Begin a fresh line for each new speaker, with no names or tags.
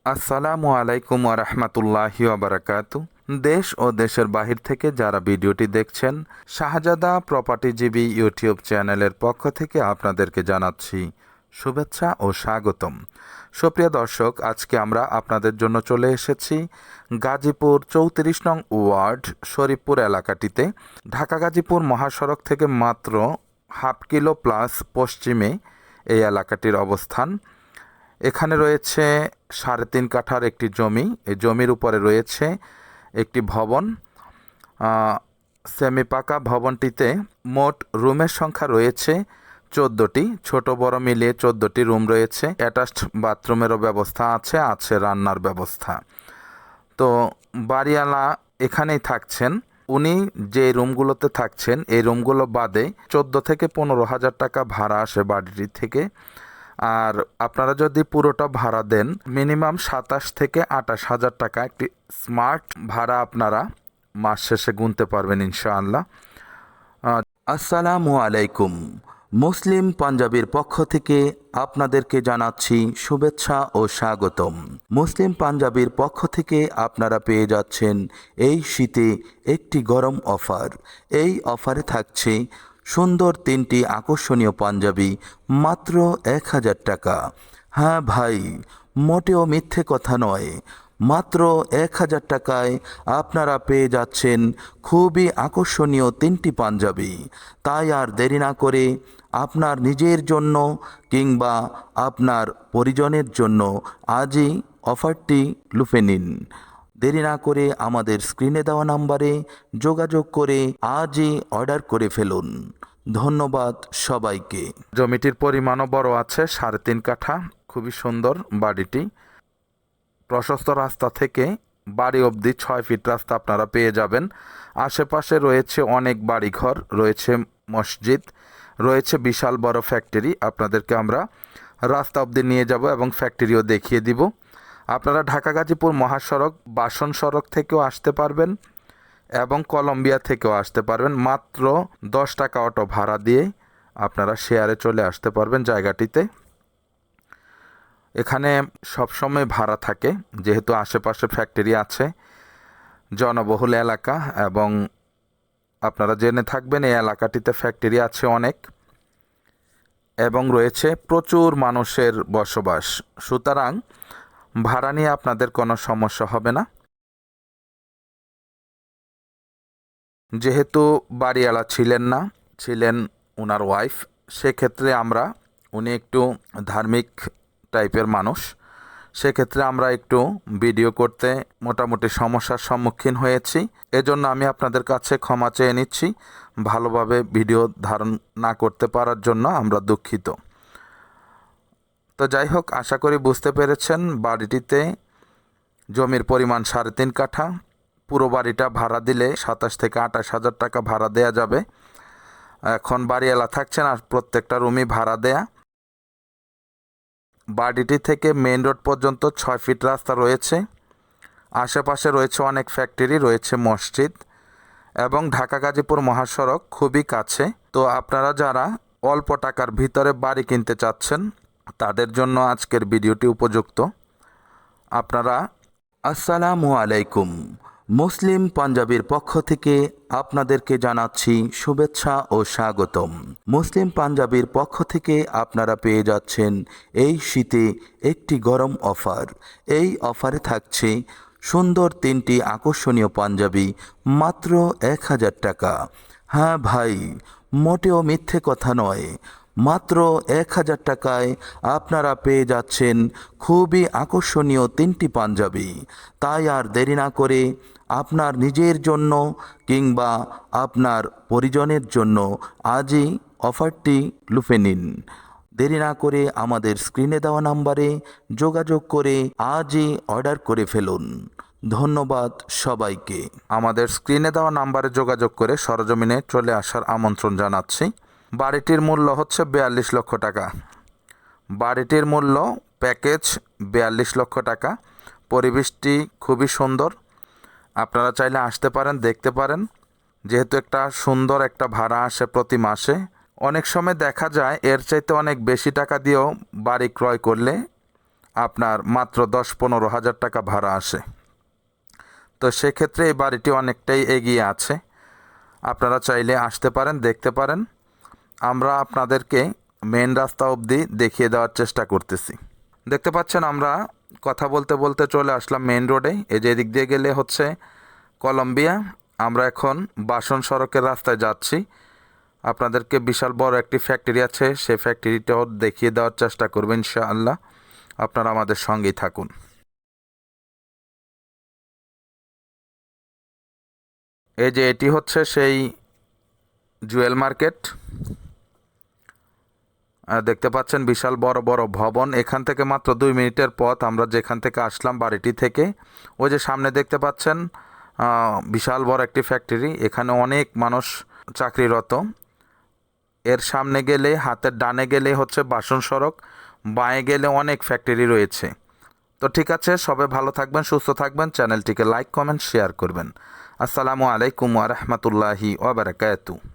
আসসালামু আলাইকুম ওরহমতুল্লাহি ওবরাকাতু। দেশ ও দেশের বাহির থেকে যারা ভিডিওটি দেখছেন, শাহজাদা প্রপার্টিজীবী ইউটিউব চ্যানেলের পক্ষ থেকে আপনাদেরকে জানাচ্ছি শুভেচ্ছা ও স্বাগতম। সুপ্রিয় দর্শক, আজকে আমরা আপনাদের জন্য চলে এসেছি গাজীপুর 34 নং ওয়ার্ড শরীফপুর এলাকাটিতে। ঢাকা গাজীপুর মহাসড়ক থেকে মাত্র হাফ কিলো প্লাস পশ্চিমে এই এলাকাটির অবস্থান। এখানে রয়েছে 3.5 কাঠার একটি জমি। এই জমির উপরে রয়েছে একটি ভবন। সেমি পাকা ভবনটিতে মোট রুমের সংখ্যা রয়েছে 14টি, ছোট বড় মিলিয়ে 14টি রুম রয়েছে। অ্যাটাচড বাথরুমেরও ব্যবস্থা আছে রান্নার ব্যবস্থা। তো বাড়িওয়ালা এখানেই থাকছেন। উনি যে রুমগুলোতে থাকছেন এই রুমগুলো বাদে 14 থেকে 15,000 টাকা ভাড়া আসে বাড়িটি থেকে। আর আপনারা যদি পুরোটা ভাড়া দেন মিনিমাম 27 থেকে 28,000 টাকা একটি স্মার্ট ভাড়া আপনারা মাস শেষে গুনতে পারবেন ইনশাআল্লাহ। আসসালামু আলাইকুম। মুসলিম পাঞ্জাবির পক্ষ থেকে আপনাদেরকে জানাচ্ছি শুভেচ্ছা ও স্বাগতম। মুসলিম পাঞ্জাবির পক্ষ থেকে আপনারা পেয়ে যাচ্ছেন এই শীতে একটি গরম অফার। এই অফারে থাকছে সুন্দর 3টি আকর্ষণীয় পাঞ্জাবি মাত্র 1,000 টাকা। হ্যাঁ ভাই, মোটেও মিথ্যে কথা নয়। মাত্র 1,000 টাকায় আপনারা পেয়ে যাচ্ছেন খুবই আকর্ষণীয় 3টি পাঞ্জাবি। তাই আর দেরি না করে আপনার নিজের জন্য কিংবা আপনার পরিজনের জন্য আজই অফারটি লুফে নিন। দেরি না করে আমাদের স্ক্রিনে দেওয়া নাম্বারে যোগাযোগ করে আজই অর্ডার করে ফেলুন। ধন্যবাদ সবাইকে। জমিটির পরিমাণও বড় আছে, 3.5 কাঠা। খুবই সুন্দর বাড়িটি। প্রশস্ত রাস্তা থেকে বাড়ি অবধি 6 ফিট রাস্তা আপনারা পেয়ে যাবেন। আশেপাশে রয়েছে অনেক বাড়িঘর, রয়েছে মসজিদ, রয়েছে বিশাল বড় ফ্যাক্টরি। আপনাদেরকে আমরা রাস্তা অবধি নিয়ে যাব এবং ফ্যাক্টরিও দেখিয়ে দিব। আপনারা ঢাকা গাজীপুর মহাসড়ক বাসন সড়ক থেকেও আসতে পারবেন এবং কলম্বিয়া থেকেও আসতে পারবেন। মাত্র 10 টাকা অটো ভাড়া দিয়ে আপনারা শেয়ারে চলে আসতে পারবেন জায়গাটিতে। এখানে সবসময় ভাড়া থাকে যেহেতু আশেপাশে ফ্যাক্টরি আছে, জনবহুল এলাকা, এবং আপনারা জেনে থাকবেন এই এলাকাটিতে ফ্যাক্টরি আছে অনেক এবং রয়েছে প্রচুর মানুষের বসবাস। সুতরাং ভাড়া নিয়ে আপনাদের কোনো সমস্যা হবে না। যেহেতু বাড়িওয়ালা ছিলেন না, ছিলেন ওনার ওয়াইফ, সেক্ষেত্রে উনি একটু ধার্মিক টাইপের মানুষ, সেক্ষেত্রে আমরা একটু ভিডিও করতে মোটামুটি সমস্যার সম্মুখীন হয়েছি। এজন্য আমি আপনাদের কাছে ক্ষমা চেয়ে নিচ্ছি। ভালোভাবে ভিডিও ধারণ না করতে পারার জন্য আমরা দুঃখিত। তো যাই হোক, আশা করি বুঝতে পেরেছেন। বাড়িটিতে জমির পরিমাণ 3.5 কাঠা। পুরো বাড়িটা ভাড়া দিলে 27 থেকে 28,000 টাকা ভাড়া দেয়া যাবে। এখন বাড়িওয়ালা থাকছেন আর প্রত্যেকটা রুমই ভাড়া দেয়া। বাড়িটি থেকে মেইন রোড পর্যন্ত 6 ফিট রাস্তা রয়েছে। আশেপাশে রয়েছে অনেক ফ্যাক্টরি, রয়েছে মসজিদ এবং ঢাকা গাজীপুর মহাসড়ক খুবই কাছে। তো আপনারা যারা অল্প টাকার ভিতরে বাড়ি কিনতে চাচ্ছেন তাদের জন্য আজকের ভিডিওটি উপযুক্ত। আপনারা আসসালামু আলাইকুম। মুসলিম পাঞ্জাবির পক্ষ থেকে আপনাদেরকে জানাচ্ছি শুভেচ্ছা ও স্বাগতম। মুসলিম পাঞ্জাবির পক্ষ থেকে আপনারা পেয়ে যাচ্ছেন এই শীতে একটি গরম অফার। এই অফারে থাকছে সুন্দর 3টি আকর্ষণীয় পাঞ্জাবি মাত্র 1,000 টাকা। হ্যাঁ ভাই, মোটেও মিথ্যে কথা নয়। মাত্র 1,000 টাকায় আপনারা পেয়ে যাচ্ছেন খুবই আকর্ষণীয় 3টি পাঞ্জাবি। তাই আর দেরি না করে আপনার নিজের জন্য কিংবা আপনার পরিজনের জন্য আজই অফারটি লুফে নিন। দেরি না করে আমাদের স্ক্রিনে দেওয়া নাম্বারে যোগাযোগ করে আজই অর্ডার করে ফেলুন। ধন্যবাদ সবাইকে। আমাদের স্ক্রিনে দেওয়া নাম্বারে যোগাযোগ করে সরজমিনে চলে আসার আমন্ত্রণ জানাচ্ছি। বাড়িটির মূল্য হচ্ছে 42 লক্ষ টাকা। বাড়িটির মূল্য প্যাকেজ 42 লক্ষ টাকা। পরিবেশটি খুবই সুন্দর। আপনারা চাইলে আসতে পারেন, দেখতে পারেন। যেহেতু একটা সুন্দর একটা ভাড়া আসে প্রতি মাসে, অনেক সময় দেখা যায় এর চাইতে অনেক বেশি টাকা দিয়েও বাড়ি ক্রয় করলে আপনার মাত্র 10-15 হাজার টাকা ভাড়া আসে। তো সেক্ষেত্রে এই বাড়িটি অনেকটাই এগিয়ে আছে। আপনারা চাইলে আসতে পারেন, দেখতে পারেন। আমরা আপনাদেরকে মেন রাস্তা অবধি দেখিয়ে দেওয়ার চেষ্টা করতেছি। দেখতে পাচ্ছেন আমরা কথা বলতে বলতে চলে আসলাম মেন রোডে। এই যে এদিক দিয়ে গেলে হচ্ছে কলম্বিয়া। আমরা এখন বাসন সড়কের রাস্তায় যাচ্ছি। আপনাদেরকে বিশাল বড় একটি ফ্যাক্টরি আছে, সেই ফ্যাক্টরিটাও দেখিয়ে দেওয়ার চেষ্টা করবেন ইনশাআল্লাহ। আপনারা আমাদের সঙ্গেই থাকুন। এই যে এটি হচ্ছে সেই জুয়েল মার্কেট। দেখতে পাচ্ছেন বিশাল বড় বড় ভবন। এখান থেকে মাত্র 2 মিনিটের পথ আমরা যেখান থেকে আসলাম বাড়িটি থেকে। ওই যে সামনে দেখতে পাচ্ছেন বিশাল বড় একটি ফ্যাক্টরি, এখানে অনেক মানুষ চাকরিরত। এর সামনে গেলে, হাতের ডানে গেলে হচ্ছে বাসন সড়ক, বাঁয়ে গেলে অনেক ফ্যাক্টরি রয়েছে। তো ঠিক আছে, সবাই ভালো থাকবেন, সুস্থ থাকবেন, চ্যানেলটিকে লাইক কমেন্ট শেয়ার করবেন। আসসালামু আলাইকুম ওয়া রাহমাতুল্লাহি ওয়া বারাকাতুহু।